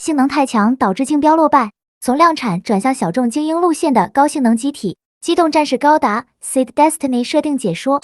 性能太强导致竞标落败，从量产转向小众精英路线的高性能机体。机动战士高达 Seed Destiny 设定解说，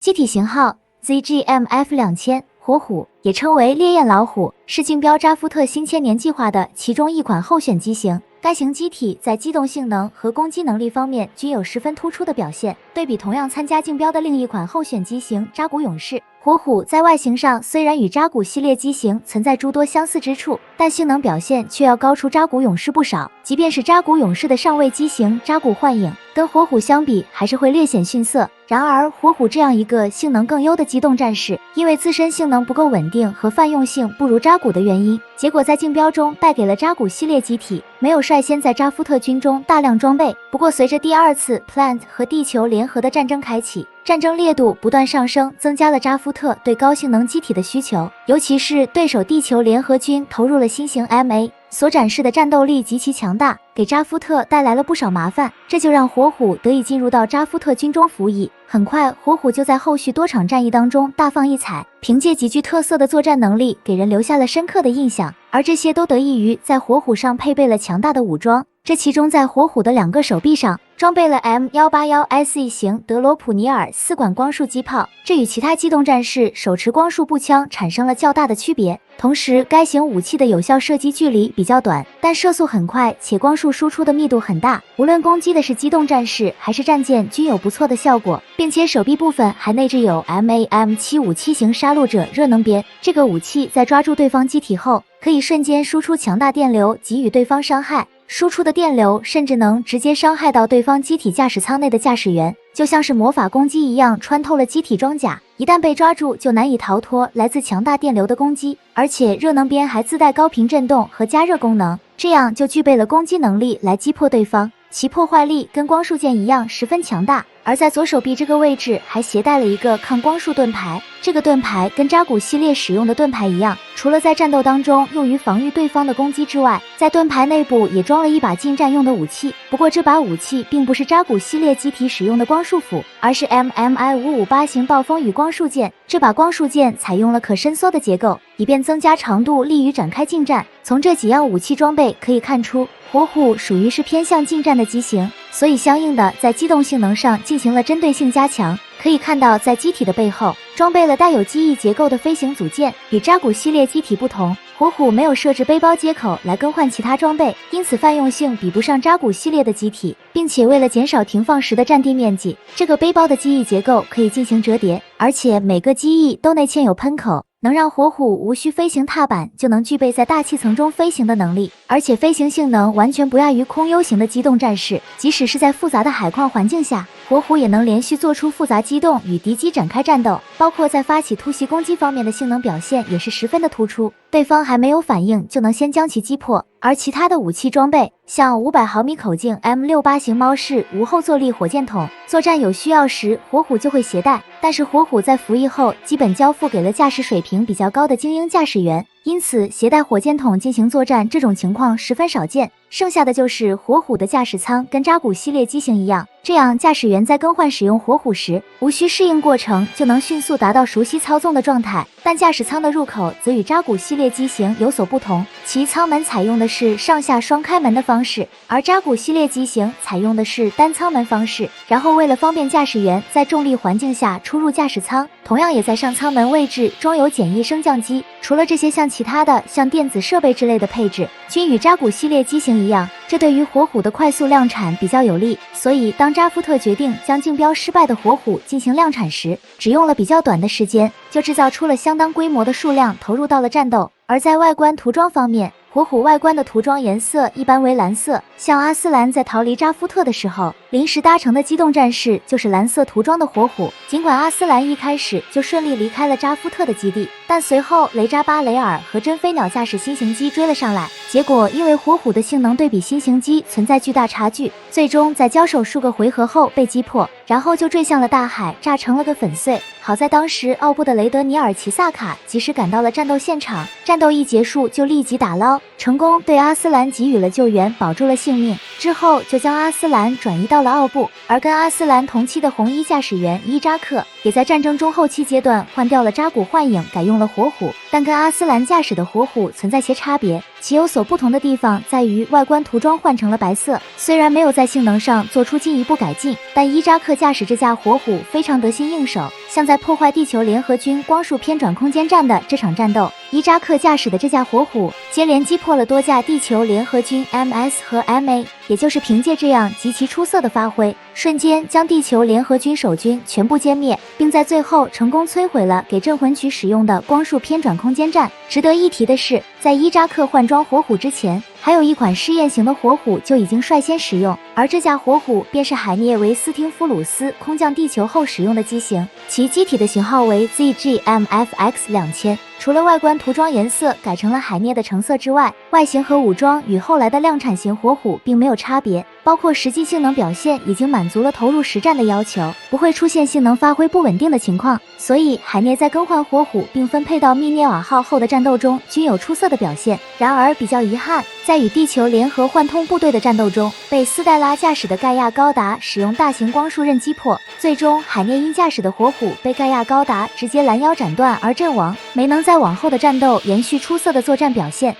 机体型号 ZGMF2000， 火虎也称为烈焰老虎，是竞标扎夫特新千年计划的其中一款候选机型。该型机体在机动性能和攻击能力方面均有十分突出的表现。对比同样参加竞标的另一款候选机型扎古勇士，火虎在外形上虽然与扎古系列机型存在诸多相似之处，但性能表现却要高出扎古勇士不少。即便是扎古勇士的上位机型扎古幻影，跟火虎相比还是会略显逊色。然而火虎这样一个性能更优的机动战士，因为自身性能不够稳定和泛用性不如扎古的原因，结果在竞标中败给了扎古系列机体，没有率先在扎夫特军中大量装备。不过随着第二次 Plant 和地球联合的战争开启，战争烈度不断上升，增加了扎夫特对高性能机体的需求，尤其是对手地球联合军投入了新型 MA， 所展示的战斗力极其强大，给扎夫特带来了不少麻烦，这就让火虎得以进入到扎夫特军中服役。很快，火虎就在后续多场战役当中大放异彩，凭借极具特色的作战能力，给人留下了深刻的印象。而这些都得益于在火虎上配备了强大的武装，这其中在火虎的2个手臂上装备了 M181SE 型德罗普尼尔4管光束机炮，这与其他机动战士手持光束步枪产生了较大的区别。同时，该型武器的有效射击距离比较短，但射速很快，且光束输出的密度很大，无论攻击的是机动战士还是战舰均有不错的效果，并且手臂部分还内置有 MAM757 型杀戮者热能鞭。这个武器在抓住对方机体后，可以瞬间输出强大电流，给予对方伤害，输出的电流甚至能直接伤害到对方机体驾驶舱内的驾驶员，就像是魔法攻击一样穿透了机体装甲，一旦被抓住就难以逃脱来自强大电流的攻击。而且热能鞭还自带高频震动和加热功能，这样就具备了攻击能力来击破对方，其破坏力跟光束剑一样十分强大。而在左手臂这个位置还携带了一个抗光束盾牌，这个盾牌跟扎古系列使用的盾牌一样，除了在战斗当中用于防御对方的攻击之外，在盾牌内部也装了一把近战用的武器。不过这把武器并不是扎古系列机体使用的光束斧，而是 MMI558 型暴风雨光束剑。这把光束剑采用了可伸缩的结构，以便增加长度，利于展开近战。从这几样武器装备可以看出，火虎属于是偏向近战的机型，所以相应的在机动性能上进行了针对性加强。可以看到，在机体的背后装备了带有机翼结构的飞行组件。与扎古系列机体不同，火虎没有设置背包接口来更换其他装备，因此泛用性比不上扎古系列的机体，并且为了减少停放时的占地面积，这个背包的机翼结构可以进行折叠，而且每个机翼都内嵌有喷口，能让火虎无需飞行踏板就能具备在大气层中飞行的能力，而且飞行性能完全不亚于空 U 型的机动战士。即使是在复杂的海况环境下，火虎也能连续做出复杂机动与敌机展开战斗，包括在发起突袭攻击方面的性能表现也是十分的突出，对方还没有反应就能先将其击破。而其他的武器装备，像500毫米口径 M68 型猫式无后坐力火箭筒，作战有需要时火虎就会携带，但是火虎在服役后基本交付给了驾驶水平比较高的精英驾驶员，因此携带火箭筒进行作战这种情况十分少见。剩下的就是火虎的驾驶舱跟扎古系列机型一样，这样驾驶员在更换使用火虎时，无需适应过程就能迅速达到熟悉操纵的状态。但驾驶舱的入口则与扎古系列机型有所不同，其舱门采用的是上下双开门的方式，而扎古系列机型采用的是单舱门方式。然后为了方便驾驶员在重力环境下出入驾驶舱，同样也在上舱门位置装有简易升降机。除了这些，其他的像电子设备之类的配置均与扎古系列机型一样，这对于火虎的快速量产比较有利。所以当扎夫特决定将竞标失败的火虎进行量产时，只用了比较短的时间就制造出了相当规模的数量投入到了战斗。而在外观涂装方面，火虎外观的涂装颜色一般为蓝色，像阿斯兰在逃离扎夫特的时候临时搭乘的机动战士就是蓝色涂装的火虎。尽管阿斯兰一开始就顺利离开了扎夫特的基地，但随后雷扎巴雷尔和真飞鸟驾驶新型机追了上来，结果因为火虎的性能对比新型机存在巨大差距，最终在交手数个回合后被击破，然后就坠向了大海，炸成了个粉碎。好在当时奥布的雷德尼尔奇萨卡及时赶到了战斗现场，战斗一结束就立即打捞，成功对阿斯兰给予了救援，保住了性命。之后就将阿斯兰转移到了奥布，而跟阿斯兰同期的红衣驾驶员伊扎克也在战争中后期阶段换掉了扎古幻影，改用了火虎，但跟阿斯兰驾驶的火虎存在些差别，其有所不同的地方在于外观涂装换成了白色，虽然没有在性能上做出进一步改进，但伊扎克驾驶这架火虎非常得心应手，像在破坏地球联合军光束偏转空间站的这场战斗，伊扎克驾驶的这架火虎接连击破了多架地球联合军 MS 和 MA， 也就是凭借这样极其出色的发挥，瞬间将地球联合军守军全部歼灭，并在最后成功摧毁了给镇魂曲使用的光束偏转空间站。值得一提的是，在伊扎克换装火虎之前，还有一款试验型的火虎就已经率先使用，而这架火虎便是海涅维斯汀夫鲁斯空降地球后使用的机型，其机体的型号为 ZGMFX2000。除了外观涂装颜色改成了海涅的橙色之外，外形和武装与后来的量产型火虎并没有差别，包括实际性能表现已经满足了投入实战的要求，不会出现性能发挥不稳定的情况，所以海涅在更换火虎并分配到密涅瓦号后的战斗中均有出色的表现。然而比较遗憾，在与地球联合幻通部队的战斗中，被斯黛拉驾驶的盖亚高达使用大型光束刃击破，最终海涅因驾驶的火虎被盖亚高达直接拦腰斩断而阵亡，没能在往后的战斗延续出色的作战表现。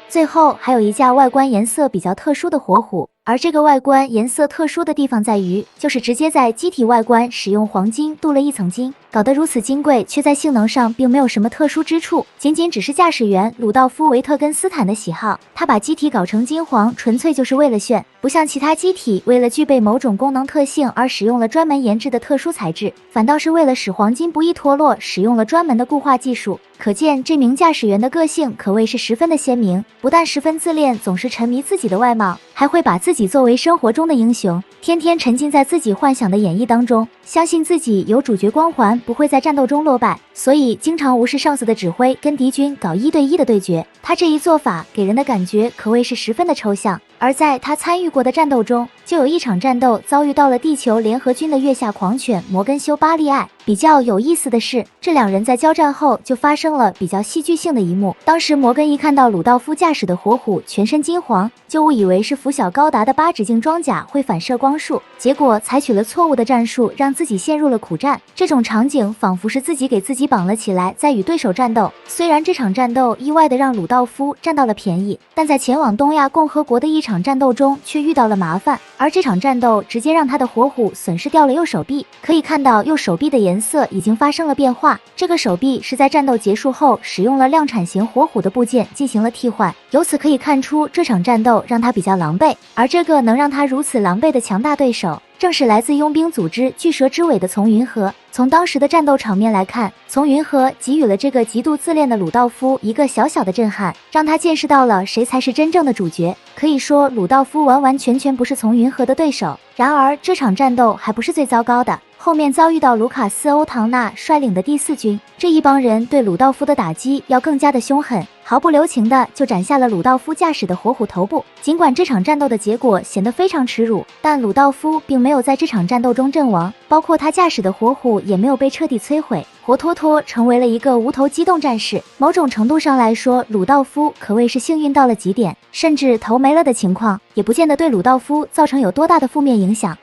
最后还有一架外观颜色比较特殊的火虎，而这个外观颜色特殊的地方在于，就是直接在机体外观使用黄金镀了一层金，搞得如此金贵，却在性能上并没有什么特殊之处，仅仅只是驾驶员鲁道夫·维特根斯坦的喜好，他把机体搞成金黄，纯粹就是为了炫，不像其他机体为了具备某种功能特性而使用了专门研制的特殊材质，反倒是为了使黄金不易脱落，使用了专门的固化技术。可见这名驾驶员的个性可谓是十分的鲜明，不但十分自恋，总是沉迷自己的外貌，还会把自己作为生活中的英雄，天天沉浸在自己幻想的演绎当中，相信自己有主角光环，不会在战斗中落败，所以经常无视上司的指挥，跟敌军搞1对1的对决。他这一做法给人的感觉可谓是十分的抽象。而在他参与过的战斗中，就有一场战斗遭遇到了地球联合军的月下狂犬摩根修巴利艾。比较有意思的是，这两人在交战后就发生了比较戏剧性的一幕。当时摩根一看到鲁道夫驾驶的火虎全身金黄，就误以为是拂晓高达的8指镜装甲会反射光束，结果采取了错误的战术，让自己陷入了苦战。这种场景仿佛是自己给自己绑了起来，在与对手战斗。虽然这场战斗意外的让鲁道夫占到了便宜，但在前往东亚共和国的一场战斗中却遇到了麻烦，而这场战斗直接让他的火虎损失掉了右手臂。可以看到右手臂的颜色已经发生了变化，这个手臂是在战斗结束后使用了量产型火虎的部件进行了替换，由此可以看出这场战斗让他比较狼狈，而这个能让他如此狼狈的强大对手，正是来自佣兵组织巨蛇之尾的丛云和。从当时的战斗场面来看，丛云和给予了这个极度自恋的鲁道夫一个小小的震撼，让他见识到了谁才是真正的主角。可以说鲁道夫完完全全不是丛云和的对手。然而这场战斗还不是最糟糕的，后面遭遇到卢卡斯·欧唐纳率领的第4军，这一帮人对鲁道夫的打击要更加的凶狠，毫不留情的就斩下了鲁道夫驾驶的火虎头部。尽管这场战斗的结果显得非常耻辱，但鲁道夫并没有在这场战斗中阵亡，包括他驾驶的火虎也没有被彻底摧毁，活脱脱成为了一个无头机动战士。某种程度上来说，鲁道夫可谓是幸运到了极点，甚至头没了的情况也不见得对鲁道夫造成有多大的负面影响。